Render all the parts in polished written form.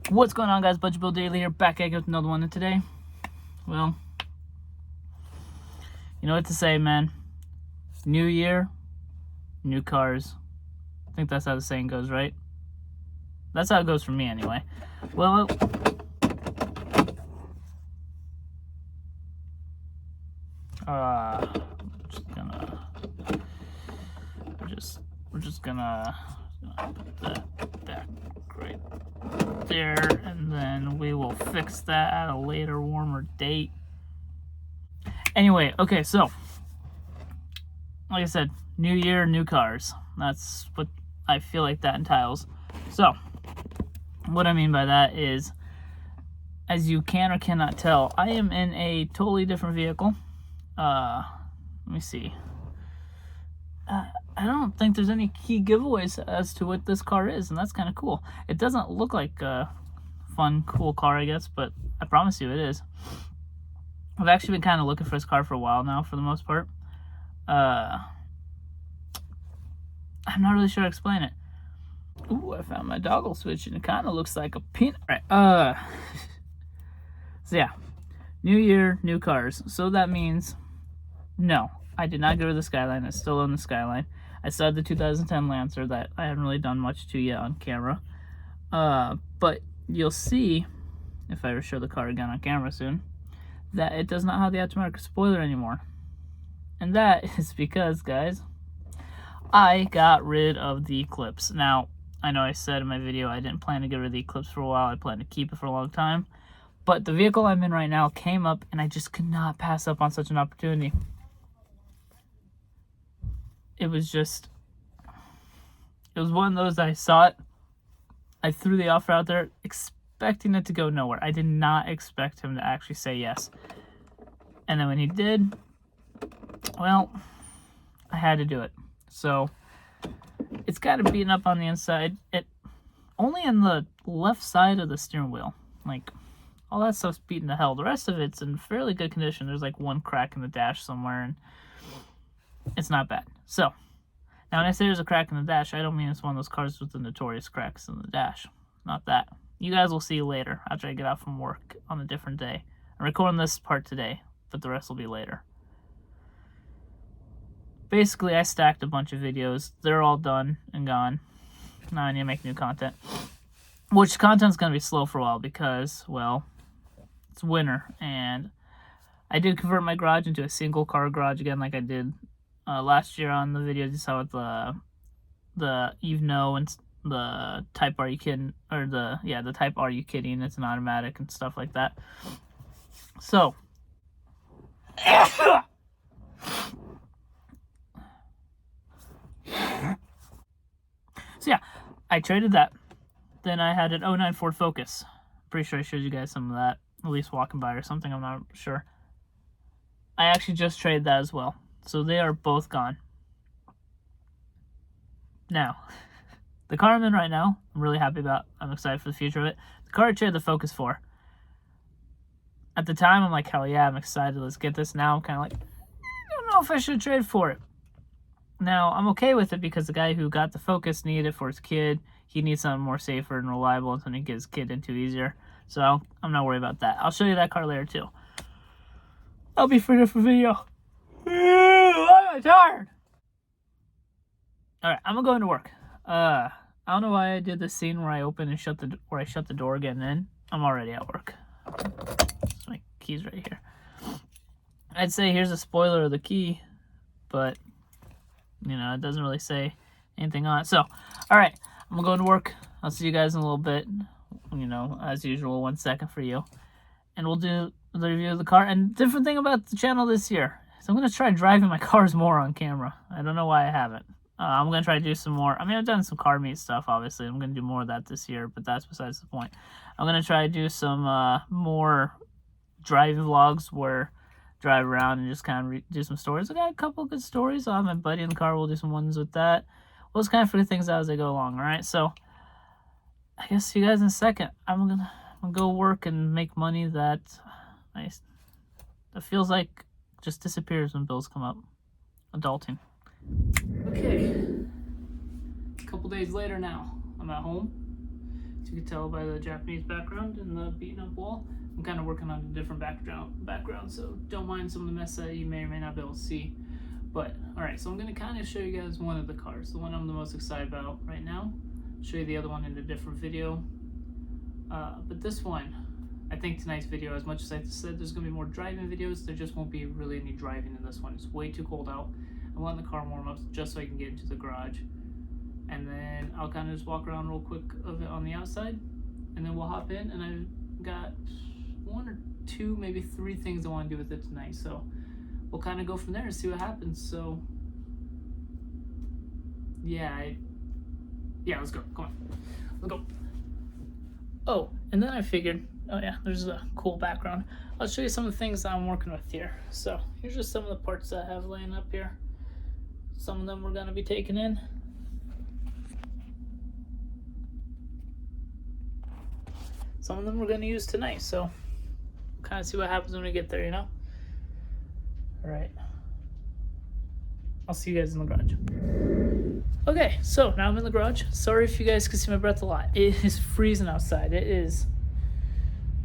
What's going on, guys? Budget Bill Daily here, back again with another one. And today, well, you know what to say, man. New year, new cars. I think that's how the saying goes, right? That's how it goes for me, anyway. Well, we're just gonna put that back right there, and then we will fix that at a later, warmer date. Anyway, okay, so like I said, new year, new cars. That's what I feel like that entails. So what I mean by that is, as you can or cannot tell, I am in a totally different vehicle. Let me see. I don't think there's any key giveaways as to what this car is, and that's kind of cool. It doesn't look like a fun, cool car, I guess, but I promise you it is. I've actually been kind of looking for this car for a while now, for the most part. I'm not really sure how to explain it. Ooh, I found my toggle switch, and it kind of looks like a peanut. Right. So yeah, new year, new cars. So that means, no, I did not go to the Skyline. I still own the Skyline. I still have the 2010 Lancer that I haven't really done much to yet on camera. But you'll see, if I ever show the car again on camera soon, that it does not have the aftermarket spoiler anymore. And that is because, guys, I got rid of the Eclipse. Now, I know I said in my video I didn't plan to get rid of the Eclipse for a while. I plan to keep it for a long time. But the vehicle I'm in right now came up, and I just could not pass up on such an opportunity. It was one of those that I saw it. I threw the offer out there expecting it to go nowhere. I did not expect him to actually say yes. And then when he did, well, I had to do it. So it's kind of beaten up on the inside. It only in the left side of the steering wheel. Like, all that stuff's beaten to hell. The rest of it's in fairly good condition. There's like one crack in the dash somewhere, and it's not bad. So now when I say there's a crack in the dash, I don't mean it's one of those cars with the notorious cracks in the dash. Not that. You guys will see later after I get out from work on a different day. I'm recording this part today, but the rest will be later. Basically, I stacked a bunch of videos. They're all done and gone. Now I need to make new content. Which content's going to be slow for a while because, well, it's winter. And I did convert my garage into a single car garage again like I did last year on the videos you saw with the Evno and the Type R You Kidding, or the Type R You Kidding, it's an automatic and stuff like that. So yeah, I traded that. Then I had an 09 Ford Focus. Pretty sure I showed you guys some of that, at least walking by or something, I'm not sure. I actually just traded that as well. So they are both gone. Now, the car I'm in right now, I'm really happy about. I'm excited for the future of it. The car I traded the Focus for. At the time, I'm like, hell yeah, I'm excited. Let's get this. Now I'm kind of like, I don't know if I should trade for it. Now, I'm okay with it because the guy who got the Focus needed it for his kid. He needs something more safer and reliable and something to get his kid into easier. So I'm not worried about that. I'll show you that car later too. I'll be for a different video. I'm tired. Alright, I'm gonna go into work. I don't know why I did this scene where I open and shut the door getting in. I'm already at work. That's my keys right here. I'd say here's a spoiler of the key, but you know, it doesn't really say anything on it. So, alright, I'm gonna go into work. I'll see you guys in a little bit. You know, as usual, 1 second for you. And we'll do the review of the car. And different thing about the channel this year is I'm gonna try driving my cars more on camera. I don't know why I haven't. I'm gonna try to do some more. I mean, I've done some car meet stuff, obviously. I'm gonna do more of that this year, but that's besides the point. I'm gonna try to do some more driving vlogs where I drive around and just kind of do some stories. I got a couple good stories. I'll have my buddy in the car. We'll do some ones with that. We'll just kind of figure things out as they go along. All right. So I guess see you guys in a second. I'm gonna go work and make money that feels like just disappears when bills come up. Adulting. Okay. couple days later now. I'm at home. As you can tell by the Japanese background and the beaten up wall, I'm kind of working on a different background, so don't mind some of the mess that you may or may not be able to see. But, alright, so I'm going to kind of show you guys one of the cars, the one I'm the most excited about right now. I'll show you the other one in a different video. But this one, I think tonight's video, as much as I said there's going to be more driving videos, there just won't be really any driving in this one. It's way too cold out. I'm letting the car warm up just so I can get into the garage. And then I'll kind of just walk around real quick of it on the outside. And then we'll hop in, and I've got 1 or 2, maybe 3 things I want to do with it tonight. So we'll kind of go from there and see what happens. So yeah, let's go. Come on, let's go. Oh, and then I figured, oh yeah, there's a cool background. I'll show you some of the things that I'm working with here. So here's just some of the parts that I have laying up here. Some of them we're going to be taking in. Some of them we're going to use tonight, so we'll kind of see what happens when we get there, you know? Alright. I'll see you guys in the garage. Okay, so now I'm in the garage. Sorry if you guys can see my breath a lot. It is freezing outside. It is,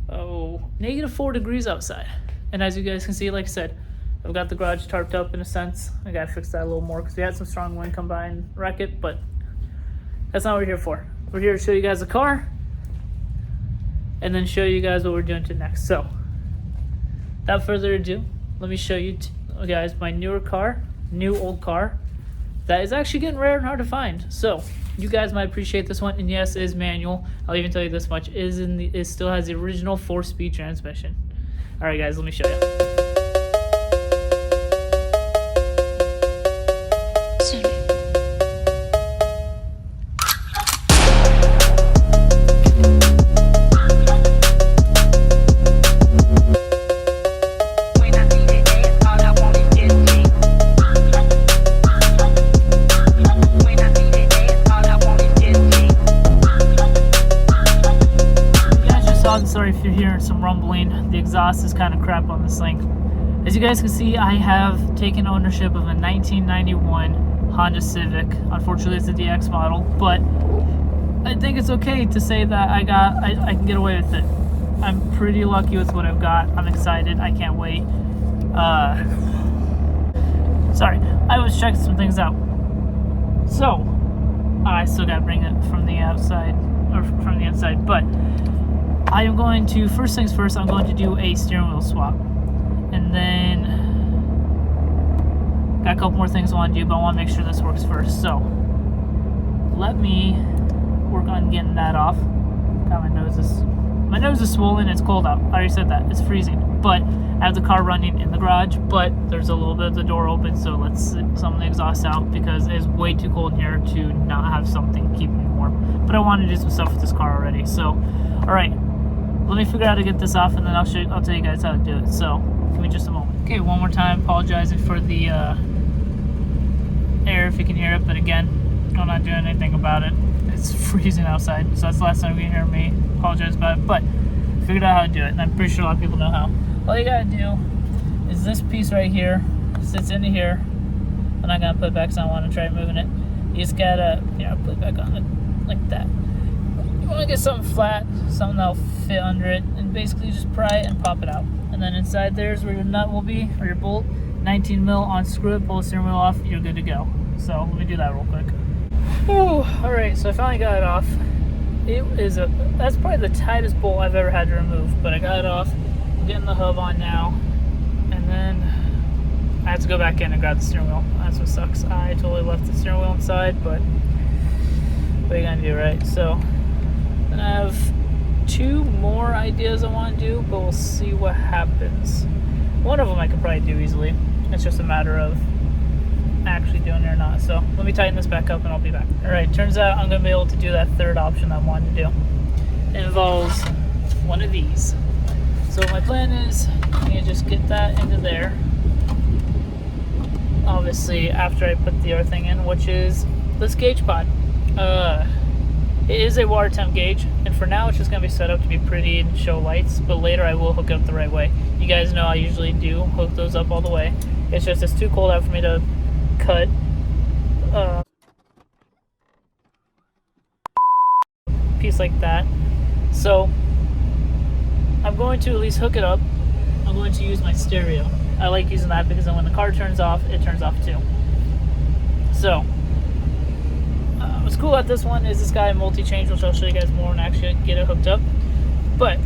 -4 degrees outside. And as you guys can see, like I said, I've got the garage tarped up in a sense. I gotta fix that a little more because we had some strong wind come by and wreck it, but that's not what we're here for. We're here to show you guys the car and then show you guys what we're doing to next. So, without further ado, let me show you guys my new old car that is actually getting rare and hard to find. So, you guys might appreciate this one, and yes, it is manual. I'll even tell you this much: it still has the original 4-speed transmission. All right, guys, let me show you. Sorry if you're hearing some rumbling. The exhaust is kind of crap on this thing. As you guys can see, I have taken ownership of a 1991 Honda Civic. Unfortunately, it's a DX model, but I think it's okay to say that I can get away with it. I'm pretty lucky with what I've got. I'm excited. I can't wait. Sorry, I was checking some things out. So, I still got to bring it from the outside, or from the inside, but I am going to, first things first, I'm going to do a steering wheel swap. And then, got a couple more things I want to do, but I want to make sure this works first. So, let me work on getting that off. God, my nose is swollen, it's cold out. I already said that, it's freezing. But, I have the car running in the garage, but there's a little bit of the door open, so let's sit some of the exhaust out because it is way too cold in here to not have something keeping me warm. But I want to do some stuff with this car already, so, alright. Let me figure out how to get this off, and then I'll tell you guys how to do it. So, give me just a moment. Okay, one more time, apologizing for the air if you can hear it, but again, I'm not doing anything about it. It's freezing outside, so that's the last time you can hear me apologize about it, but I figured out how to do it, and I'm pretty sure a lot of people know how. All you gotta do is this piece right here sits into here. I'm not gonna put it back because I don't want to try moving it. You just gotta, put it back on it like that. You want to get something flat, something that'll fit under it, and basically just pry it and pop it out. And then inside there's where your nut will be, or your bolt. 19 mil, unscrew it, pull the steering wheel off, you're good to go. So let me do that real quick. Whew, alright, so I finally got it off. That's probably the tightest bolt I've ever had to remove, but I got it off. I'm getting the hub on now, and then I have to go back in and grab the steering wheel. That's what sucks. I totally left the steering wheel inside, but what are you gonna do, right? So I have 2 more ideas I want to do, but we'll see what happens. One of them I could probably do easily. It's just a matter of actually doing it or not. So let me tighten this back up and I'll be back. Alright, turns out I'm going to be able to do that third option I wanted to do. It involves one of these. So my plan is I'm going to just get that into there. Obviously after I put the other thing in, which is this gauge pod. It is a water temp gauge, and for now it's just going to be set up to be pretty and show lights, but later I will hook it up the right way. You guys know I usually do hook those up all the way. It's just it's too cold out for me to cut. piece like that. So I'm going to at least hook it up. I'm going to use my stereo. I like using that because then when the car turns off, it turns off too. So what's cool about this one is this guy multi-change, which I'll show you guys more when I actually get it hooked up. But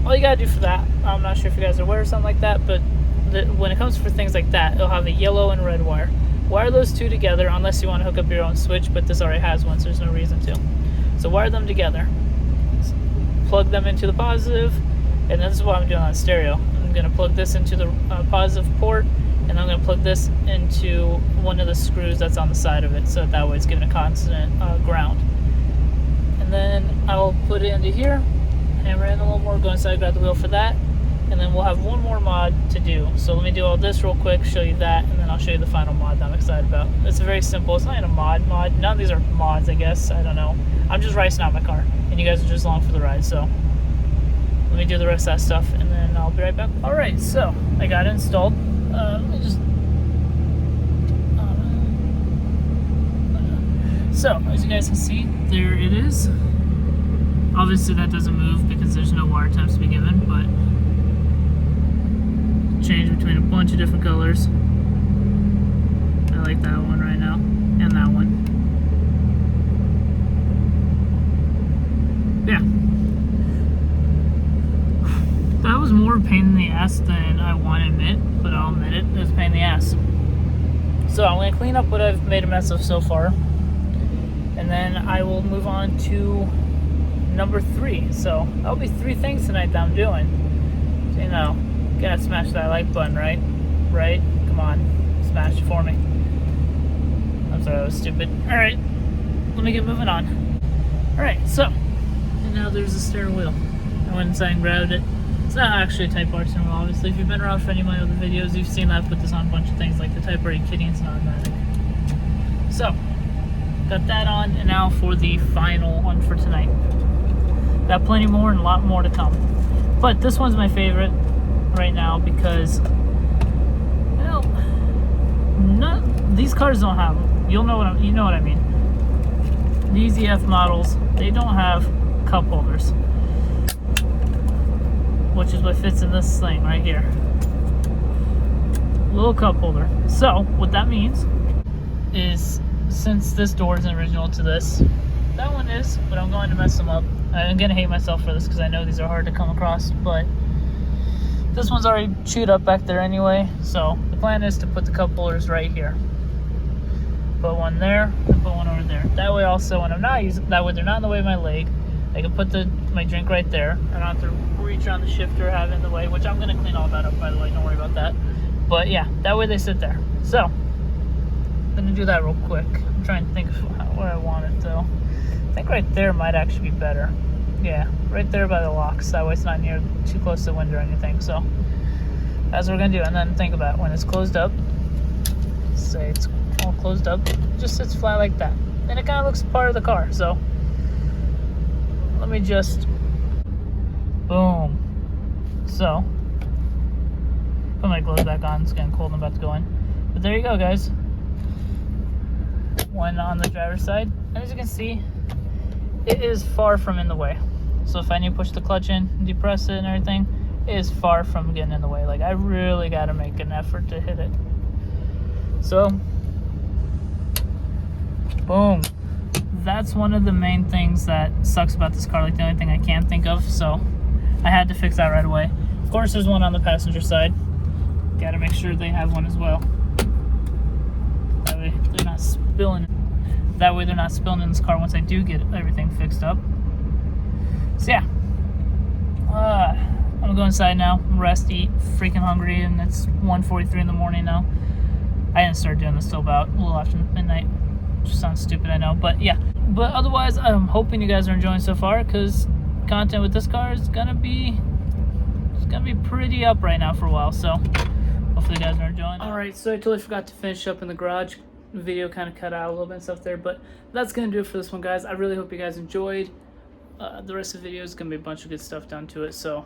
all you gotta do for that, I'm not sure if you guys are aware of something like that, but when it comes for things like that, it'll have a yellow and red wire. Wire those two together unless you want to hook up your own switch, but this already has one, so there's no reason to. So wire them together, plug them into the positive, and this is what I'm doing on stereo. I'm going to plug this into the positive port, and I'm going to plug this into one of the screws that's on the side of it, so that way it's giving a constant ground. And then I'll put it into here, hammer in a little more, go inside, grab the wheel for that, and then we'll have one more mod to do. So let me do all this real quick, show you that, and then I'll show you the final mod that I'm excited about. It's very simple. It's not even a mod. None of these are mods, I guess. I don't know. I'm just ricing out my car, and you guys are just along for the ride. So let me do the rest of that stuff, and then I'll be right back. All right, so I got it installed. Let me just... So, as you guys can see, there it is. Obviously that doesn't move because there's no wire times to be given, but change between a bunch of different colors. I like that one right now, and that one. Yeah. That was more a pain in the ass than I want to admit, but I'll admit it, it was a pain in the ass. So I'm going to clean up what I've made a mess of so far, and then I will move on to number 3. So that'll be 3 things tonight that I'm doing. So, you know, gotta smash that like button, right? Right? Come on, smash it for me. I'm sorry, that was stupid. Alright, let me get moving on. Alright, so, and now there's the steering wheel. I went inside and grabbed it. It's not actually a Type R steering wheel, obviously. If you've been around for any of my other videos, you've seen that I put this on a bunch of things like the Type R kitty, and it's not automatic. So, got that on, and now for the final one for tonight. Got plenty more and a lot more to come. But this one's my favorite right now because, well, these cars don't have them. You know what I mean. These EF models, they don't have cup holders, which is what fits in this thing right here. Little cup holder. So what that means is, since this door isn't original to this, that one is, but I'm going to mess them up. I'm gonna hate myself for this because I know these are hard to come across, but this one's already chewed up back there anyway. So the plan is to put the cup holders right here. Put one there and put one over there. That way also when I'm not using, that way they're not in the way of my leg. I can put my drink right there. I don't have to reach around the shifter or have it in the way, which I'm gonna clean all that up, by the way, don't worry about that. But yeah, that way they sit there. So I'm gonna do that real quick. I'm trying to think of where I want it though. I think right there might actually be better. Yeah, right there by the locks. That way it's not near too close to the window or anything. So that's what we're gonna do. And then think about it. When it's closed up, say it's all closed up, it just sits flat like that. And it kind of looks part of the car. So let me just, boom. So put my gloves back on. It's getting cold. I'm about to go in. But there you go, guys. One on the driver's side. And as you can see, it is far from in the way. So if I need to push the clutch in and depress it and everything, it is far from getting in the way. Like, I really got to make an effort to hit it. So, boom. That's one of the main things that sucks about this car. Like, the only thing I can think of. So I had to fix that right away. Of course, there's one on the passenger side. Got to make sure they have one as well. That way they're not spilling. That way they're not spilling in this car once I do get everything fixed up. So yeah, I'm gonna go inside now, rest, eat, freaking hungry, and it's 1:43 in the morning now. I didn't start doing this till about a little after midnight, which sounds stupid, I know, but yeah. But otherwise, I'm hoping you guys are enjoying so far, because content with this car is gonna be pretty up right now for a while. So hopefully you guys are enjoying. All right, so I totally forgot to finish up in the garage. The video kind of cut out a little bit and stuff there, but that's gonna do it for this one, guys. I really hope you guys enjoyed. The rest of the video is gonna be a bunch of good stuff done to it, so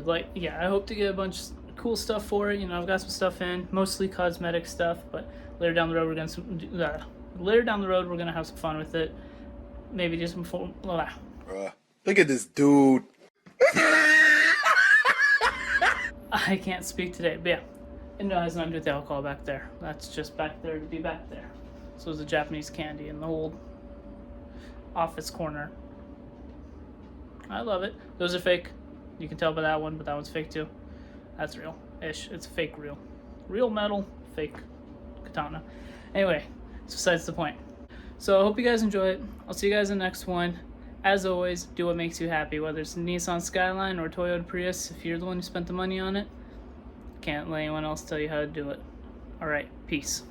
like, yeah, I hope to get a bunch of cool stuff for it. You know, I've got some stuff in, mostly cosmetic stuff, but later down the road we're gonna have some fun with it. maybe do some Bruh, look at this dude. I can't speak today, but yeah. And no, it has nothing to do with the alcohol back there. That's just back there to be back there. So it's a Japanese candy in the old office corner. I love it. Those are fake. You can tell by that one, but that one's fake too. That's real-ish. It's fake real. Real metal, fake katana. Anyway, it's besides the point. So I hope you guys enjoy it. I'll see you guys in the next one. As always, do what makes you happy, whether it's a Nissan Skyline or Toyota Prius. If you're the one who spent the money on it, can't let anyone else tell you how to do it. Alright, peace.